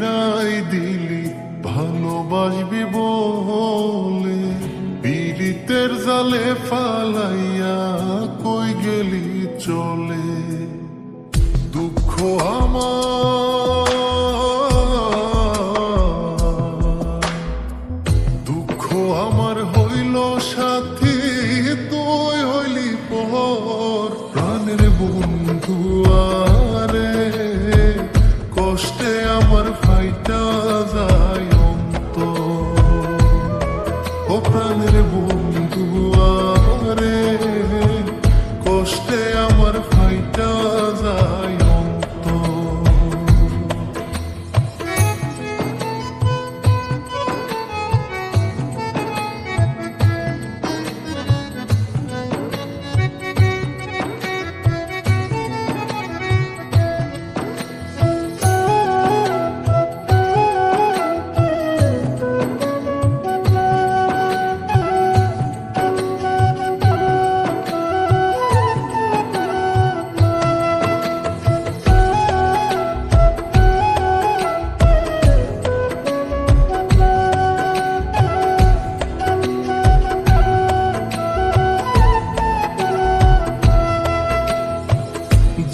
শিখাই দিলি ভালোবাসবি বলে, পীড়িতের জালে ফালাইয়া কই গেলি চলে। দুঃখ আমার হইল সাথী, তুই হইলি পর প্রাণের বন্ধু আরে, কষ্টে আমার ফাইটা যায় অন্তর। ও প্রাণের বন্ধু আরে, কষ্টে আমার ফাইটা যায় অন্তর।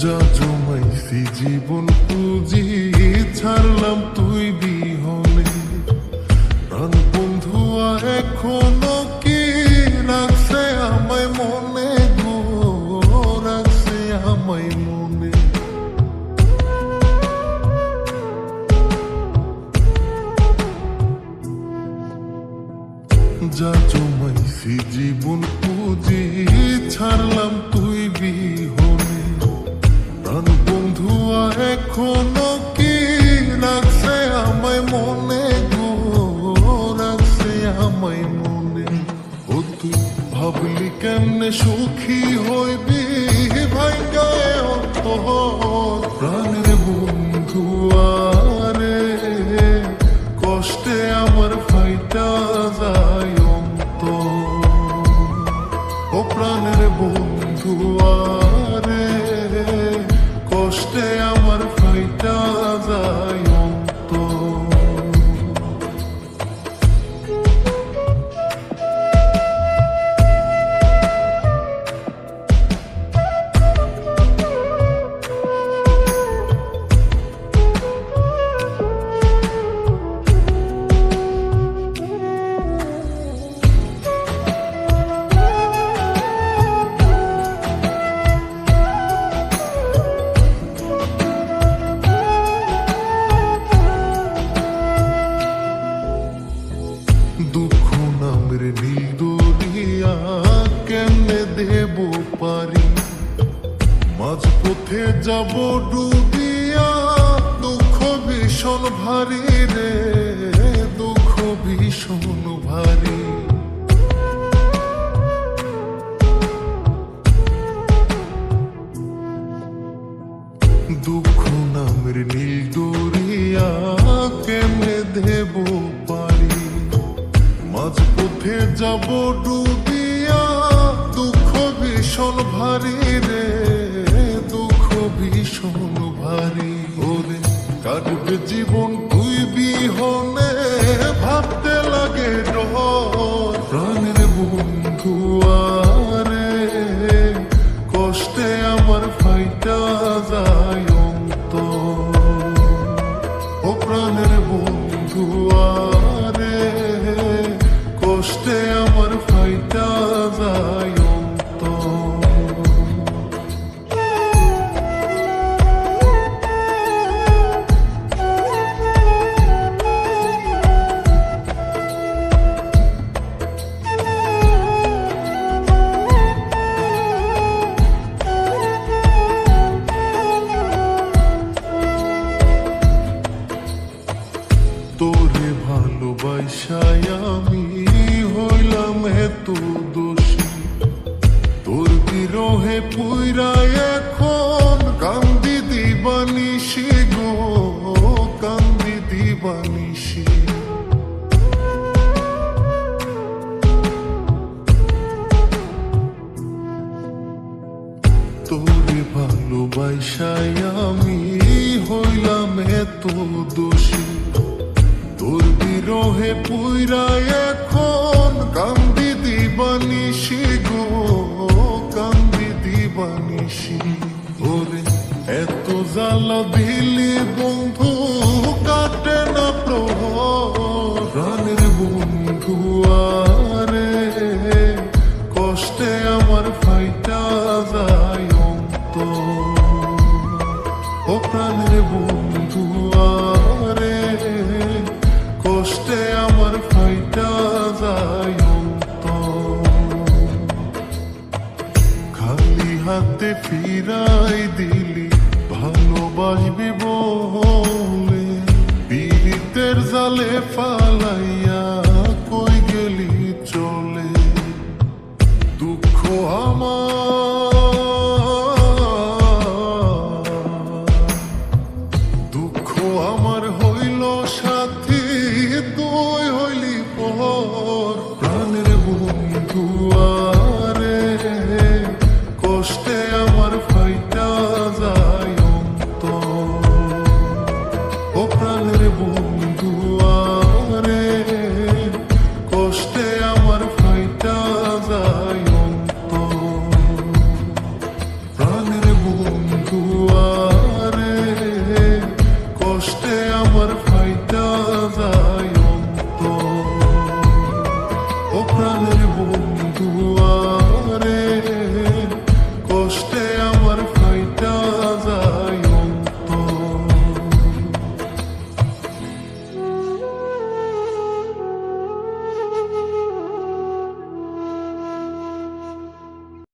যা জমাইছি জীবন পুঁজি ছাড়লাম তুই বিহনে, প্রাণ বন্ধুয়া এখনো কি রাখছে আমায় মনে গো, রাখছে আমায় মনে। যা জমাইছি জীবন পুঁজি ছাড়লাম তুই বিহনে, প্রাণ বন্ধুয়া এখনো কি রাখছে আমায় মনে গো, রাখছে আমায় মনে। ও তুই ভাবলি কেমনে সুখী হইবি ভাইগায় অন্তর, প্রাণের বন্ধু আরে, কষ্টে আমার ফাইটা যায় অন্তর। ও প্রাণের বন্ধু আরে, কষ্টে আমার ফাইটা যায় অন্তর। দুঃখ নামের নীল দরিয়া কেমনে দেব পারি, মাঝপথে যাব ডুবিয়া, দুঃখ ভীষণ ভারী রে, দুঃখ ভীষণ ভারী। দুঃখ নামের নীল দরিয়া কেমনে দেব পারি, মাঝপথে যাব ডুবিয়া, দুঃখ ভীষণ ভারী রে, দুঃখ ভীষণ ভারী। ওরে কাটবে জীবন তুই বিহনে, ভাবতে লাগে ডর, প্রাণের বন্ধু আরে, কষ্টে আমার ফাইটা যায় অন্তর। ও প্রাণের বন্ধু আরে, কষ্টে আমার ফাইটা যায় অন্তর। তোরে ভালোবাসায় আমি হইলাম এত দোষী, তোর বিরহে পুইরা এখন কান্দি দিবানিশি গো, কান্দি দিবানিশি। তোরে ভালোবাসায় আমি হইলাম এত দোষী, দোষী তোর বিরহে পুইরা এখন কান্দি দিবানিসি গো, কান্দি দিবানিসি। ওরে এত জ্বালা দিলি বন্ধু কাটে না প্রহর, প্রাণের বন্ধু আরে কষ্টে আমার ফাইটা যায় অন্তর। ও প্রাণের বন্ধু আরে কষ্টে আমার ফাইটা যায় অন্তর। খালি হাতে ফিরাই দিলি ভালোবাসবি বলে, পীড়িতের জালে ফালাই